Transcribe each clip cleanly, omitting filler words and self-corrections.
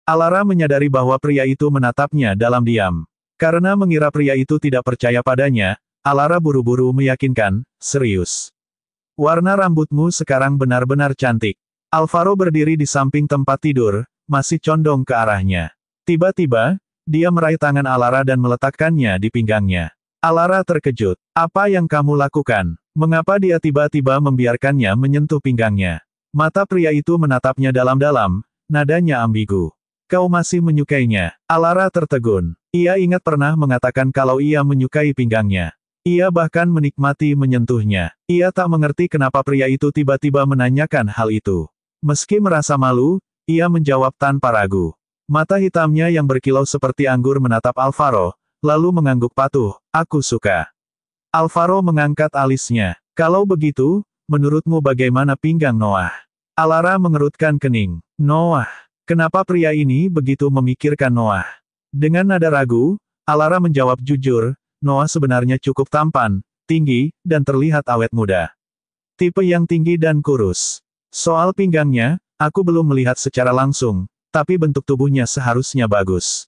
Alara menyadari bahwa pria itu menatapnya dalam diam. Karena mengira pria itu tidak percaya padanya, Alara buru-buru meyakinkan, serius. Warna rambutmu sekarang benar-benar cantik. Alvaro berdiri di samping tempat tidur, masih condong ke arahnya. Tiba-tiba, dia meraih tangan Alara dan meletakkannya di pinggangnya. Alara terkejut. Apa yang kamu lakukan? Mengapa dia tiba-tiba membiarkannya menyentuh pinggangnya? Mata pria itu menatapnya dalam-dalam, nadanya ambigu. Kau masih menyukainya. Alara tertegun. Ia ingat pernah mengatakan kalau ia menyukai pinggangnya. Ia bahkan menikmati menyentuhnya. Ia tak mengerti kenapa pria itu tiba-tiba menanyakan hal itu. Meski merasa malu, ia menjawab tanpa ragu. Mata hitamnya yang berkilau seperti anggur menatap Alvaro, lalu mengangguk patuh, aku suka. Alvaro mengangkat alisnya. Kalau begitu, menurutmu bagaimana pinggang Noah? Alara mengerutkan kening. Noah. Kenapa pria ini begitu memikirkan Noah? Dengan nada ragu, Alara menjawab jujur, Noah sebenarnya cukup tampan, tinggi, dan terlihat awet muda. Tipe yang tinggi dan kurus. Soal pinggangnya, aku belum melihat secara langsung, tapi bentuk tubuhnya seharusnya bagus.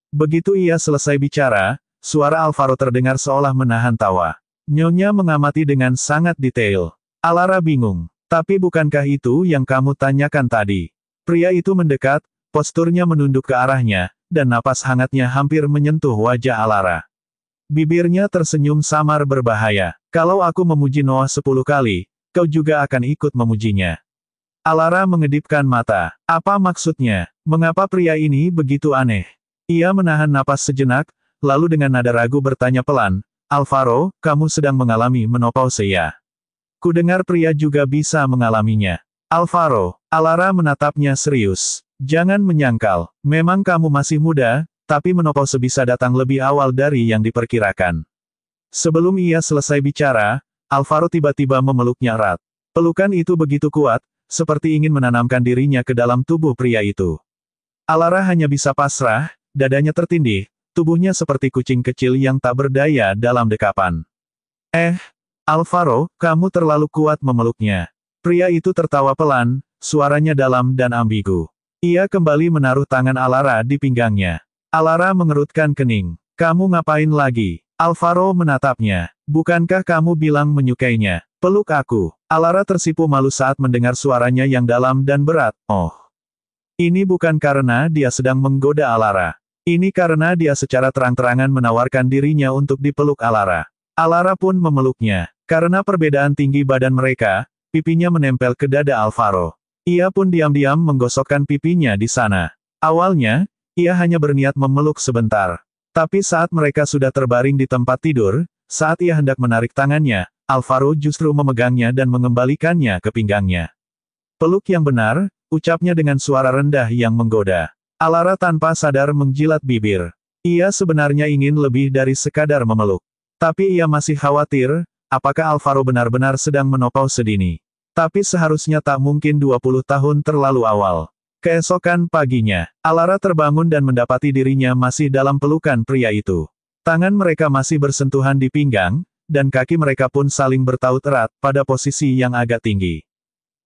Begitu ia selesai bicara, suara Alvaro terdengar seolah menahan tawa. Nyonya mengamati dengan sangat detail. Alara bingung. Tapi bukankah itu yang kamu tanyakan tadi? Pria itu mendekat, posturnya menunduk ke arahnya, dan napas hangatnya hampir menyentuh wajah Alara. Bibirnya tersenyum samar berbahaya. Kalau aku memuji Noah 10 kali, kau juga akan ikut memujinya. Alara mengedipkan mata. Apa maksudnya? Mengapa pria ini begitu aneh? Ia menahan napas sejenak, lalu dengan nada ragu bertanya pelan, Alvaro, kamu sedang mengalami menopause ya? Kudengar pria juga bisa mengalaminya. Alvaro, Alara menatapnya serius. Jangan menyangkal, memang kamu masih muda, tapi menopause bisa datang lebih awal dari yang diperkirakan. Sebelum ia selesai bicara, Alvaro tiba-tiba memeluknya erat. Pelukan itu begitu kuat, seperti ingin menanamkan dirinya ke dalam tubuh pria itu. Alara hanya bisa pasrah, dadanya tertindih, tubuhnya seperti kucing kecil yang tak berdaya dalam dekapan. Alvaro, kamu terlalu kuat memeluknya. Pria itu tertawa pelan, suaranya dalam dan ambigu. Ia kembali menaruh tangan Alara di pinggangnya. Alara mengerutkan kening. Kamu ngapain lagi? Alvaro menatapnya. Bukankah kamu bilang menyukainya? Peluk aku. Alara tersipu malu saat mendengar suaranya yang dalam dan berat. Oh. Ini bukan karena dia sedang menggoda Alara. Ini karena dia secara terang-terangan menawarkan dirinya untuk dipeluk Alara. Alara pun memeluknya. Karena perbedaan tinggi badan mereka, pipinya menempel ke dada Alvaro. Ia pun diam-diam menggosokkan pipinya di sana. Awalnya, ia hanya berniat memeluk sebentar. Tapi saat mereka sudah terbaring di tempat tidur, saat ia hendak menarik tangannya, Alvaro justru memegangnya dan mengembalikannya ke pinggangnya. Peluk yang benar, ucapnya dengan suara rendah yang menggoda. Alara tanpa sadar menjilat bibir. Ia sebenarnya ingin lebih dari sekadar memeluk. Tapi ia masih khawatir, apakah Alvaro benar-benar sedang menopause dini. Tapi seharusnya tak mungkin 20 tahun terlalu awal. Keesokan paginya, Alara terbangun dan mendapati dirinya masih dalam pelukan pria itu. Tangan mereka masih bersentuhan di pinggang, dan kaki mereka pun saling bertaut erat, pada posisi yang agak tinggi.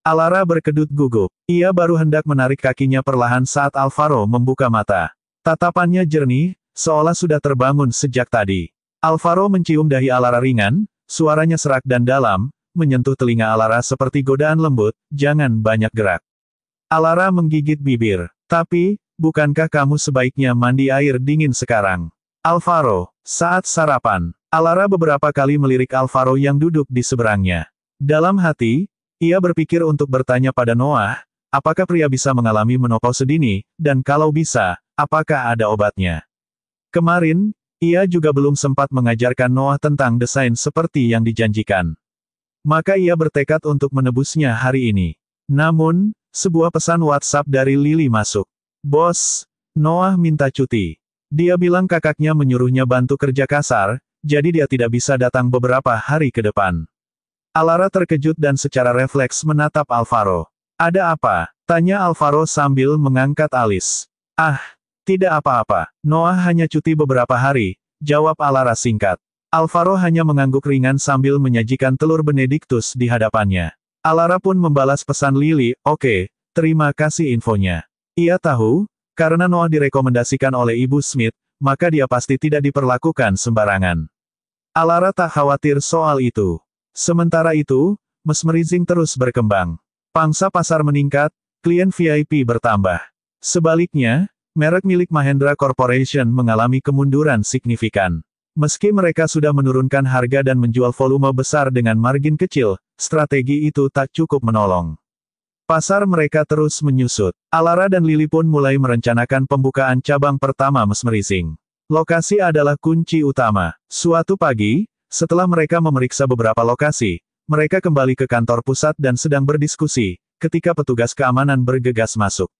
Alara berkedut gugup. Ia baru hendak menarik kakinya perlahan saat Alvaro membuka mata. Tatapannya jernih, seolah sudah terbangun sejak tadi. Alvaro mencium dahi Alara ringan, suaranya serak dan dalam, menyentuh telinga Alara seperti godaan lembut, jangan banyak gerak. Alara menggigit bibir. Tapi, bukankah kamu sebaiknya mandi air dingin sekarang? Alvaro, saat sarapan, Alara beberapa kali melirik Alvaro yang duduk di seberangnya. Dalam hati, ia berpikir untuk bertanya pada Noah, apakah pria bisa mengalami menopause dini, dan kalau bisa, apakah ada obatnya? Kemarin, ia juga belum sempat mengajarkan Noah tentang desain seperti yang dijanjikan. Maka ia bertekad untuk menebusnya hari ini. Namun, sebuah pesan WhatsApp dari Lily masuk. Bos, Noah minta cuti. Dia bilang kakaknya menyuruhnya bantu kerja kasar, jadi dia tidak bisa datang beberapa hari ke depan. Alara terkejut dan secara refleks menatap Alvaro. Ada apa? Tanya Alvaro sambil mengangkat alis. Tidak apa-apa. Noah hanya cuti beberapa hari, jawab Alara singkat. Alvaro hanya mengangguk ringan sambil menyajikan telur Benedictus di hadapannya. Alara pun membalas pesan Lily, oke, terima kasih infonya. Ia tahu, Karena Noah direkomendasikan oleh Ibu Smith, maka dia pasti tidak diperlakukan sembarangan. Alara tak khawatir soal itu. Sementara itu, mesmerizing terus berkembang. Pangsa pasar meningkat, klien VIP bertambah. Sebaliknya, merek milik Mahendra Corporation mengalami kemunduran signifikan. Meski mereka sudah menurunkan harga dan menjual volume besar dengan margin kecil, strategi itu tak cukup menolong. Pasar mereka terus menyusut. Alara dan Lily pun mulai merencanakan pembukaan cabang pertama Mesmerizing. Lokasi adalah kunci utama. Suatu pagi, setelah mereka memeriksa beberapa lokasi, mereka kembali ke kantor pusat dan sedang berdiskusi, ketika petugas keamanan bergegas masuk.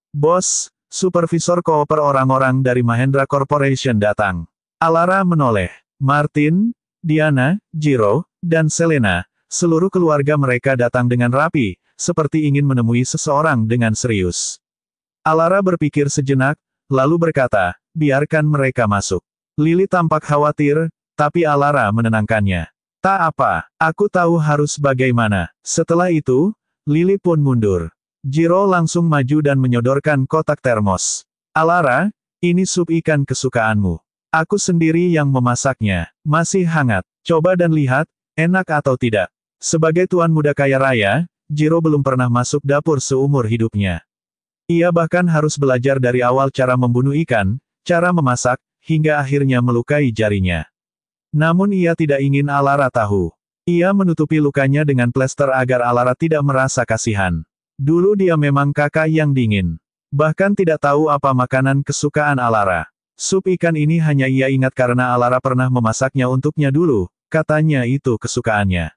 Bos, supervisor kooper orang-orang dari Mahendra Corporation datang. Alara menoleh. Martin, Diana, Jiro, dan Selena, seluruh keluarga mereka datang dengan rapi, seperti ingin menemui seseorang dengan serius. Alara berpikir sejenak, lalu berkata, biarkan mereka masuk. Lily tampak khawatir, tapi Alara menenangkannya. Tak apa, aku tahu harus bagaimana. Setelah itu, Lily pun mundur. Jiro langsung maju dan menyodorkan kotak termos. Alara, ini sup ikan kesukaanmu. Aku sendiri yang memasaknya. Masih hangat. Coba dan lihat, enak atau tidak. Sebagai tuan muda kaya raya, Jiro belum pernah masuk dapur seumur hidupnya. Ia bahkan harus belajar dari awal cara membunuh ikan, cara memasak, hingga akhirnya melukai jarinya. Namun ia tidak ingin Alara tahu. Ia menutupi lukanya dengan plester agar Alara tidak merasa kasihan. Dulu dia memang kakak yang dingin. Bahkan tidak tahu apa makanan kesukaan Alara. Sup ikan ini hanya ia ingat karena Alara pernah memasaknya untuknya dulu, katanya itu kesukaannya.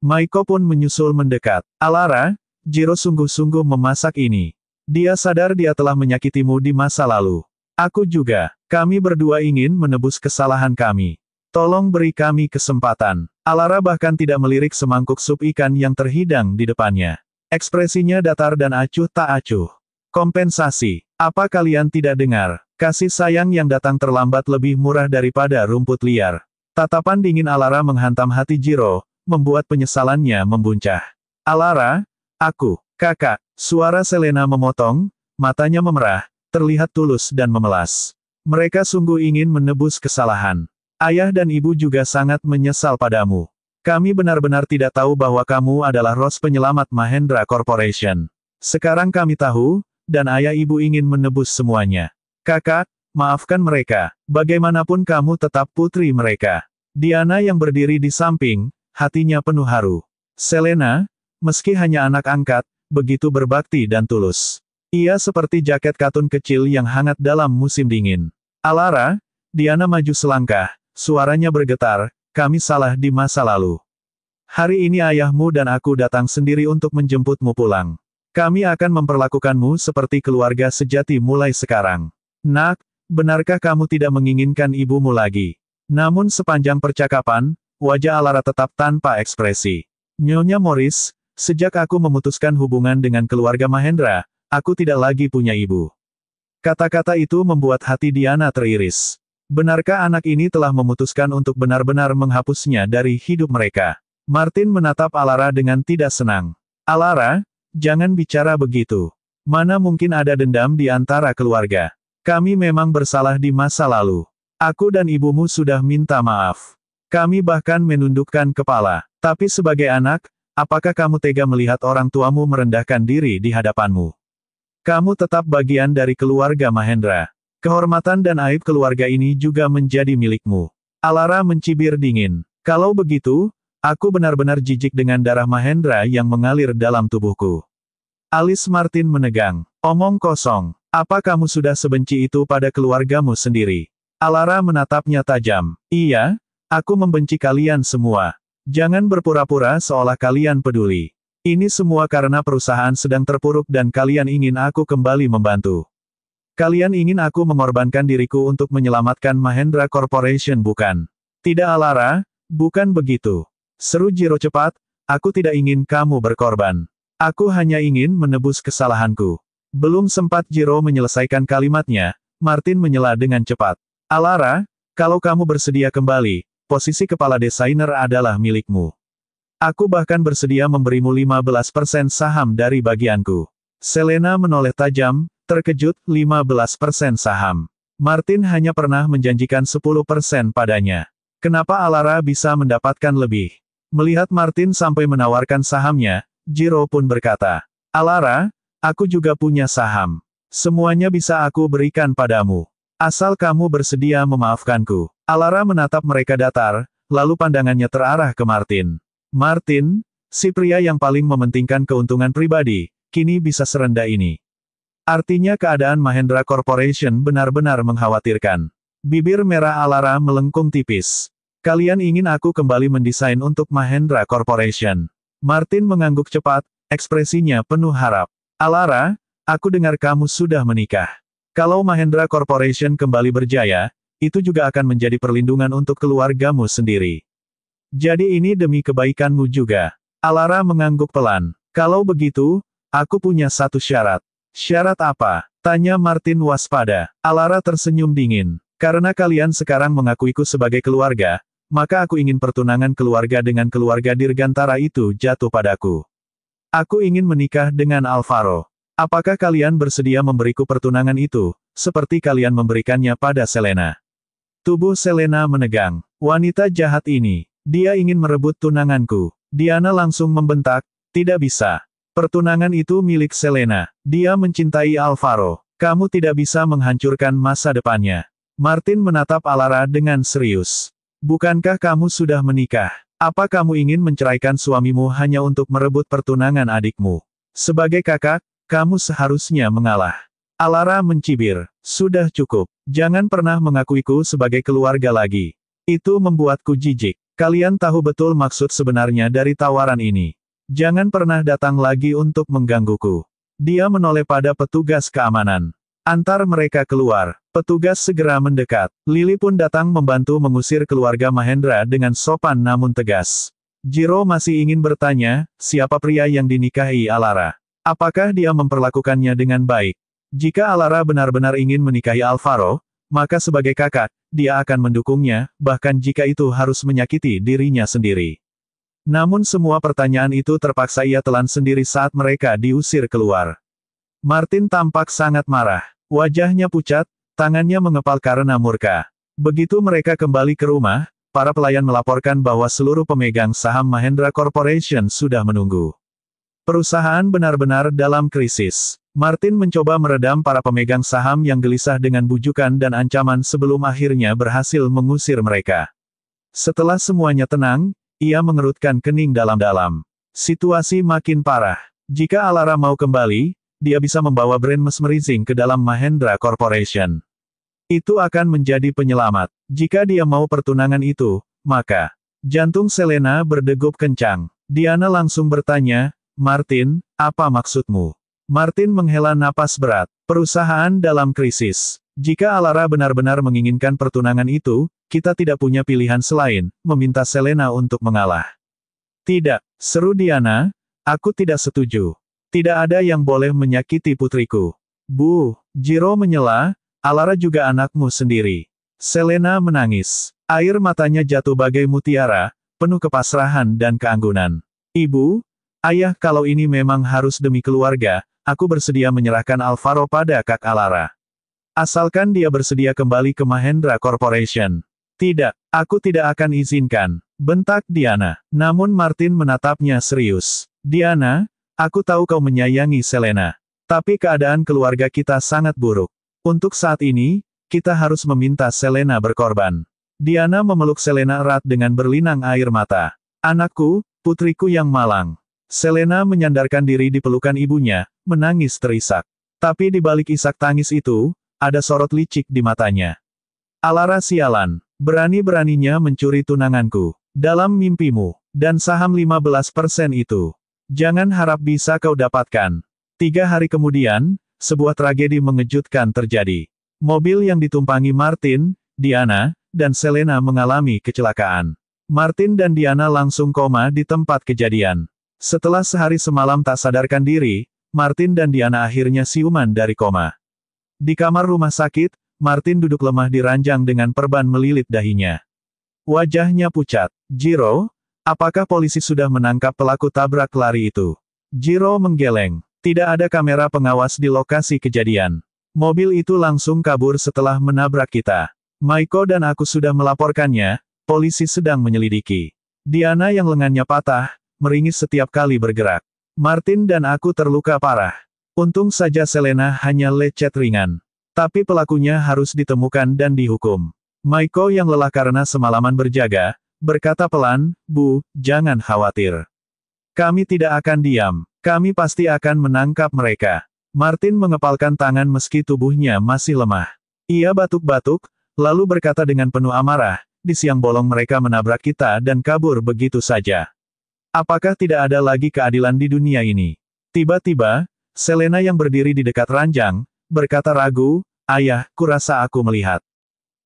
Maiko pun menyusul mendekat. Alara, Jiro sungguh-sungguh memasak ini. Dia sadar dia telah menyakitimu di masa lalu. Aku juga. Kami berdua ingin menebus kesalahan kami. Tolong beri kami kesempatan. Alara bahkan tidak melirik semangkuk sup ikan yang terhidang di depannya. Ekspresinya datar dan acuh tak acuh. Kompensasi. Apa kalian tidak dengar? Kasih sayang yang datang terlambat lebih murah daripada rumput liar. Tatapan dingin Alara menghantam hati Jiro, membuat penyesalannya membuncah. Alara, aku, kakak, suara Selena memotong, matanya memerah, terlihat tulus dan memelas. Mereka sungguh ingin menebus kesalahan. Ayah dan ibu juga sangat menyesal padamu. Kami benar-benar tidak tahu bahwa kamu adalah Rose penyelamat Mahendra Corporation. Sekarang kami tahu, dan ayah ibu ingin menebus semuanya. Kakak, maafkan mereka. Bagaimanapun kamu tetap putri mereka. Diana yang berdiri di samping, hatinya penuh haru. Selena, meski hanya anak angkat, begitu berbakti dan tulus. Ia seperti jaket katun kecil yang hangat dalam musim dingin. Alara, Diana maju selangkah, suaranya bergetar, kami salah di masa lalu. Hari ini ayahmu dan aku datang sendiri untuk menjemputmu pulang. Kami akan memperlakukanmu seperti keluarga sejati mulai sekarang. Nak, benarkah kamu tidak menginginkan ibumu lagi? Namun sepanjang percakapan, wajah Alara tetap tanpa ekspresi. Nyonya Morris, sejak aku memutuskan hubungan dengan keluarga Mahendra, aku tidak lagi punya ibu. Kata-kata itu membuat hati Diana teriris. Benarkah anak ini telah memutuskan untuk benar-benar menghapusnya dari hidup mereka? Martin menatap Alara dengan tidak senang. Alara, jangan bicara begitu. Mana mungkin ada dendam di antara keluarga. Kami memang bersalah di masa lalu. Aku dan ibumu sudah minta maaf. Kami bahkan menundukkan kepala. Tapi sebagai anak, apakah kamu tega melihat orang tuamu merendahkan diri di hadapanmu? Kamu tetap bagian dari keluarga Mahendra. Kehormatan dan aib keluarga ini juga menjadi milikmu. Alara mencibir dingin. Kalau begitu, aku benar-benar jijik dengan darah Mahendra yang mengalir dalam tubuhku. Alis Martin menegang. Omong kosong. Apa kamu sudah sebenci itu pada keluargamu sendiri? Alara menatapnya tajam. Iya, aku membenci kalian semua. Jangan berpura-pura seolah kalian peduli. Ini semua karena perusahaan sedang terpuruk dan kalian ingin aku kembali membantu. Kalian ingin aku mengorbankan diriku untuk menyelamatkan Mahendra Corporation bukan? Tidak Alara, bukan begitu. Seru Jiro cepat, aku tidak ingin kamu berkorban. Aku hanya ingin menebus kesalahanku. Belum sempat Jiro menyelesaikan kalimatnya, Martin menyela dengan cepat. Alara, kalau kamu bersedia kembali, posisi kepala desainer adalah milikmu. Aku bahkan bersedia memberimu 15% saham dari bagianku. Selena menoleh tajam, Terkejut, 15% saham. Martin hanya pernah menjanjikan 10% padanya. Kenapa Alara bisa mendapatkan lebih? Melihat Martin sampai menawarkan sahamnya, Jiro pun berkata, Alara, aku juga punya saham. Semuanya bisa aku berikan padamu. Asal kamu bersedia memaafkanku. Alara menatap mereka datar, lalu pandangannya terarah ke Martin. Martin, si pria yang paling mementingkan keuntungan pribadi, kini bisa serendah ini. Artinya keadaan Mahendra Corporation benar-benar mengkhawatirkan. Bibir merah Alara melengkung tipis. Kalian ingin aku kembali mendesain untuk Mahendra Corporation. Martin mengangguk cepat, ekspresinya penuh harap. Alara, aku dengar kamu sudah menikah. Kalau Mahendra Corporation kembali berjaya, itu juga akan menjadi perlindungan untuk keluargamu sendiri. Jadi ini demi kebaikanmu juga. Alara mengangguk pelan. Kalau begitu, aku punya satu syarat. Syarat apa? Tanya Martin waspada. Alara tersenyum dingin. Karena kalian sekarang mengakuiku sebagai keluarga, maka aku ingin pertunangan keluarga dengan keluarga Dirgantara itu jatuh padaku. Aku ingin menikah dengan Alvaro. Apakah kalian bersedia memberiku pertunangan itu, seperti kalian memberikannya pada Selena? Tubuh Selena menegang. Wanita jahat ini. Dia ingin merebut tunanganku. Diana langsung membentak, tidak bisa. Pertunangan itu milik Selena. Dia mencintai Alvaro. Kamu tidak bisa menghancurkan masa depannya. Martin menatap Alara dengan serius. Bukankah kamu sudah menikah? Apa kamu ingin menceraikan suamimu hanya untuk merebut pertunangan adikmu? Sebagai kakak, kamu seharusnya mengalah. Alara mencibir. Sudah cukup. Jangan pernah mengakuiku sebagai keluarga lagi. Itu membuatku jijik. Kalian tahu betul maksud sebenarnya dari tawaran ini. Jangan pernah datang lagi untuk menggangguku. Dia menoleh pada petugas keamanan. Antar mereka keluar. Petugas segera mendekat. Lily pun datang membantu mengusir keluarga Mahendra dengan sopan namun tegas. Jiro masih ingin bertanya, siapa pria yang dinikahi Alara? Apakah dia memperlakukannya dengan baik? Jika Alara benar-benar ingin menikahi Alvaro, maka sebagai kakak, dia akan mendukungnya, bahkan jika itu harus menyakiti dirinya sendiri. Namun semua pertanyaan itu terpaksa ia telan sendiri saat mereka diusir keluar. Martin tampak sangat marah. Wajahnya pucat, tangannya mengepal karena murka. Begitu mereka kembali ke rumah, para pelayan melaporkan bahwa seluruh pemegang saham Mahendra Corporation sudah menunggu. Perusahaan benar-benar dalam krisis. Martin mencoba meredam para pemegang saham yang gelisah dengan bujukan dan ancaman sebelum akhirnya berhasil mengusir mereka. Setelah semuanya tenang, ia mengerutkan kening dalam-dalam. Situasi makin parah. Jika Alara mau kembali, dia bisa membawa brand mesmerizing ke dalam Mahendra Corporation. Itu akan menjadi penyelamat. Jika dia mau pertunangan itu, maka jantung Selena berdegup kencang. Diana langsung bertanya, Martin, apa maksudmu? Martin menghela napas berat. Perusahaan dalam krisis. Jika Alara benar-benar menginginkan pertunangan itu, kita tidak punya pilihan selain meminta Selena untuk mengalah. Tidak, seru Diana, aku tidak setuju. Tidak ada yang boleh menyakiti putriku. Bu, Jiro menyela, Alara juga anakmu sendiri. Selena menangis. Air matanya jatuh bagai mutiara, penuh kepasrahan dan keanggunan. Ibu, ayah kalau ini memang harus demi keluarga, aku bersedia menyerahkan Alvaro pada Kak Alara. Asalkan dia bersedia kembali ke Mahendra Corporation. Tidak, aku tidak akan izinkan, bentak Diana. Namun Martin menatapnya serius. Diana, aku tahu kau menyayangi Selena. Tapi keadaan keluarga kita sangat buruk. Untuk saat ini, kita harus meminta Selena berkorban. Diana memeluk Selena erat dengan berlinang air mata. Anakku, putriku yang malang. Selena menyandarkan diri di pelukan ibunya, menangis terisak. Tapi di balik isak tangis itu, ada sorot licik di matanya. Alara sialan, berani-beraninya mencuri tunanganku. Dalam mimpimu, dan saham 15% itu. Jangan harap bisa kau dapatkan. 3 hari kemudian, sebuah tragedi mengejutkan terjadi. Mobil yang ditumpangi Martin, Diana, dan Selena mengalami kecelakaan. Martin dan Diana langsung koma di tempat kejadian. Setelah sehari semalam tak sadarkan diri, Martin dan Diana akhirnya siuman dari koma. Di kamar rumah sakit, Martin duduk lemah di ranjang dengan perban melilit dahinya. Wajahnya pucat. Jiro, apakah polisi sudah menangkap pelaku tabrak lari itu? Jiro menggeleng. Tidak ada kamera pengawas di lokasi kejadian. Mobil itu langsung kabur setelah menabrak kita. Maiko dan aku sudah melaporkannya, polisi sedang menyelidiki. Diana yang lengannya patah, meringis setiap kali bergerak. Martin dan aku terluka parah. Untung saja Selena hanya lecet ringan. Tapi pelakunya harus ditemukan dan dihukum. Maiko yang lelah karena semalaman berjaga, berkata pelan, "Bu, jangan khawatir. Kami tidak akan diam. Kami pasti akan menangkap mereka." Martin mengepalkan tangan meski tubuhnya masih lemah. Ia batuk-batuk, lalu berkata dengan penuh amarah, "Di siang bolong mereka menabrak kita dan kabur begitu saja. Apakah tidak ada lagi keadilan di dunia ini?" Tiba-tiba, Selena yang berdiri di dekat ranjang, berkata ragu, "Ayah, kurasa aku melihat."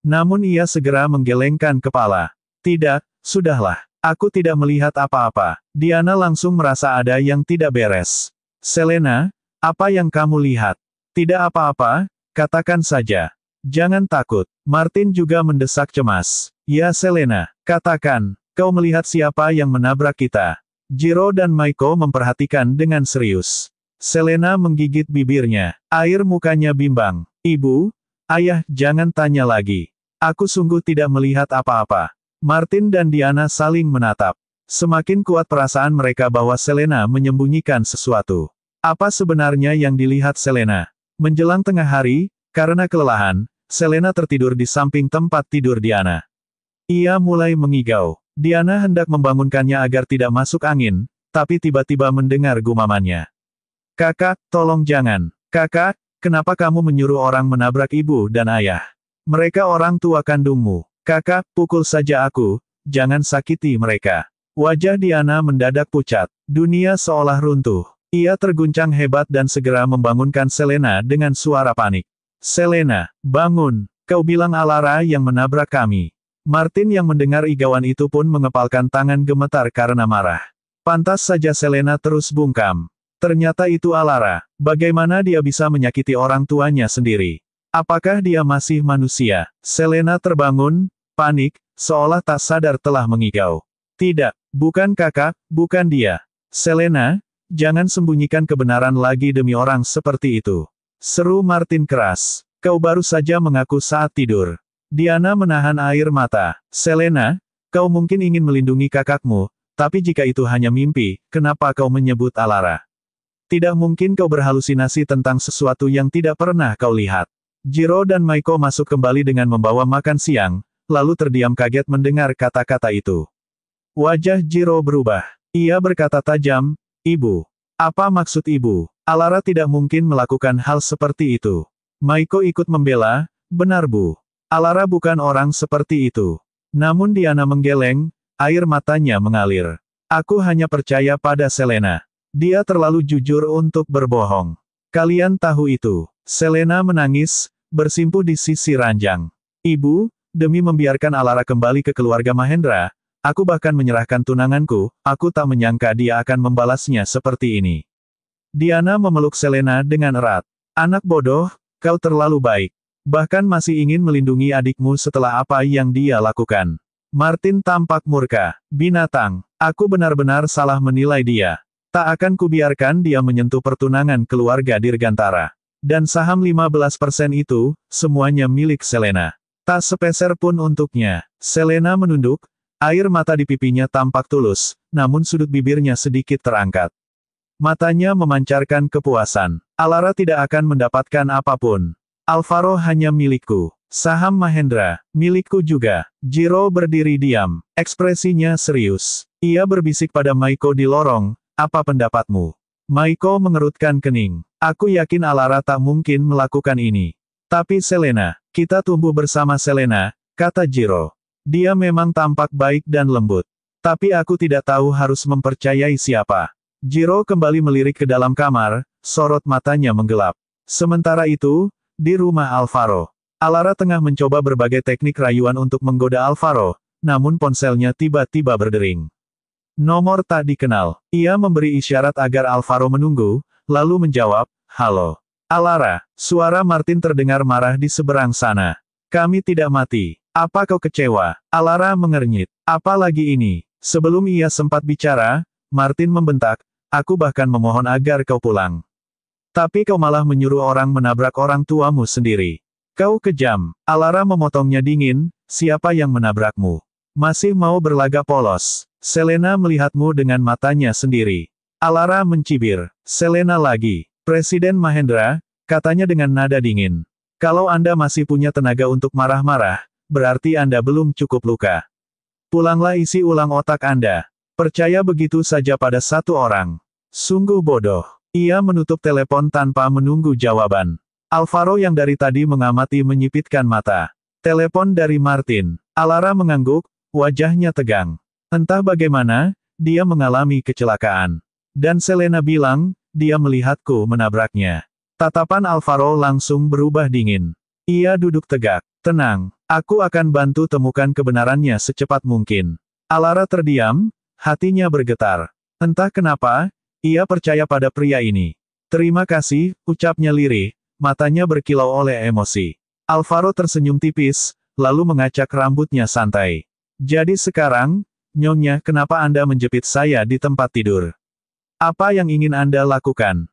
Namun ia segera menggelengkan kepala. "Tidak, sudahlah. Aku tidak melihat apa-apa." Diana langsung merasa ada yang tidak beres. "Selena, apa yang kamu lihat?" "Tidak apa-apa, katakan saja. Jangan takut." Martin juga mendesak cemas. "Ya Selena, katakan, kau melihat siapa yang menabrak kita?" Jiro dan Maiko memperhatikan dengan serius. Selena menggigit bibirnya. Air mukanya bimbang. "Ibu, ayah, jangan tanya lagi. Aku sungguh tidak melihat apa-apa." Martin dan Diana saling menatap. Semakin kuat perasaan mereka bahwa Selena menyembunyikan sesuatu. Apa sebenarnya yang dilihat Selena? Menjelang tengah hari, karena kelelahan, Selena tertidur di samping tempat tidur Diana. Ia mulai mengigau. Diana hendak membangunkannya agar tidak masuk angin, tapi tiba-tiba mendengar gumamannya. "Kakak, tolong jangan. Kakak, kenapa kamu menyuruh orang menabrak ibu dan ayah? Mereka orang tua kandungmu. Kakak, pukul saja aku, jangan sakiti mereka." Wajah Diana mendadak pucat. Dunia seolah runtuh. Ia terguncang hebat dan segera membangunkan Selena dengan suara panik. "Selena, bangun. Kau bilang Alara yang menabrak kami." Martin yang mendengar igauan itu pun mengepalkan tangan gemetar karena marah. Pantas saja Selena terus bungkam. Ternyata itu Alara. Bagaimana dia bisa menyakiti orang tuanya sendiri? Apakah dia masih manusia? Selena terbangun, panik, seolah tak sadar telah mengigau. "Tidak, bukan kakak, bukan dia. Selena, jangan sembunyikan kebenaran lagi demi orang seperti itu," seru Martin keras. "Kau baru saja mengaku saat tidur." Diana menahan air mata. "Selena, kau mungkin ingin melindungi kakakmu, tapi jika itu hanya mimpi, kenapa kau menyebut Alara? Tidak mungkin kau berhalusinasi tentang sesuatu yang tidak pernah kau lihat." Jiro dan Maiko masuk kembali dengan membawa makan siang, lalu terdiam kaget mendengar kata-kata itu. Wajah Jiro berubah. Ia berkata tajam, "Ibu. Apa maksud ibu? Alara tidak mungkin melakukan hal seperti itu." Maiko ikut membela, "Benar Bu. Alara bukan orang seperti itu." Namun Diana menggeleng, air matanya mengalir. "Aku hanya percaya pada Selena. Dia terlalu jujur untuk berbohong. Kalian tahu itu." Selena menangis, bersimpuh di sisi ranjang. "Ibu, demi membiarkan Alara kembali ke keluarga Mahendra, aku bahkan menyerahkan tunanganku, aku tak menyangka dia akan membalasnya seperti ini." Diana memeluk Selena dengan erat. "Anak bodoh, kau terlalu baik. Bahkan masih ingin melindungi adikmu setelah apa yang dia lakukan." Martin tampak murka. "Binatang. Aku benar-benar salah menilai dia. Tak akan kubiarkan dia menyentuh pertunangan keluarga Dirgantara. Dan saham 15% itu, semuanya milik Selena. Tak sepeser pun untuknya." Selena menunduk, air mata di pipinya tampak tulus, namun sudut bibirnya sedikit terangkat. Matanya memancarkan kepuasan. "Alara tidak akan mendapatkan apapun. Alvaro hanya milikku. Saham Mahendra, milikku juga." Jiro berdiri diam. Ekspresinya serius. Ia berbisik pada Maiko di lorong, "Apa pendapatmu?" Maiko mengerutkan kening. "Aku yakin Alara tak mungkin melakukan ini. Tapi Selena, kita tumbuh bersama Selena," kata Jiro. "Dia memang tampak baik dan lembut. Tapi aku tidak tahu harus mempercayai siapa." Jiro kembali melirik ke dalam kamar, sorot matanya menggelap. Sementara itu, di rumah Alvaro, Alara tengah mencoba berbagai teknik rayuan untuk menggoda Alvaro, namun ponselnya tiba-tiba berdering. Nomor tak dikenal. Ia memberi isyarat agar Alvaro menunggu, lalu menjawab, "Halo. Alara." Suara Martin terdengar marah di seberang sana. "Kami tidak mati. Apa kau kecewa?" Alara mengernyit. "Apa lagi ini?" Sebelum ia sempat bicara, Martin membentak, "Aku bahkan memohon agar kau pulang. Tapi kau malah menyuruh orang menabrak orang tuamu sendiri. Kau kejam. Alara memotongnya dingin, siapa yang menabrakmu? Masih mau berlagak polos. Selena melihatmu dengan matanya sendiri. Alara mencibir. Selena lagi. Presiden Mahendra, katanya dengan nada dingin. Kalau Anda masih punya tenaga untuk marah-marah, berarti Anda belum cukup luka. Pulanglah isi ulang otak Anda. Percaya begitu saja pada satu orang. Sungguh bodoh. Ia menutup telepon tanpa menunggu jawaban. Alvaro yang dari tadi mengamati menyipitkan mata. Telepon dari Martin. Alara mengangguk, wajahnya tegang. Entah bagaimana, dia mengalami kecelakaan. Dan Selena bilang, dia melihatku menabraknya. Tatapan Alvaro langsung berubah dingin. Ia duduk tegak. Tenang, aku akan bantu temukan kebenarannya secepat mungkin. Alara terdiam, hatinya bergetar. Entah kenapa, ia percaya pada pria ini. Terima kasih, ucapnya lirih, matanya berkilau oleh emosi. Alvaro tersenyum tipis, lalu mengacak rambutnya santai. Jadi sekarang, Nyonya, kenapa Anda menjepit saya di tempat tidur? Apa yang ingin Anda lakukan?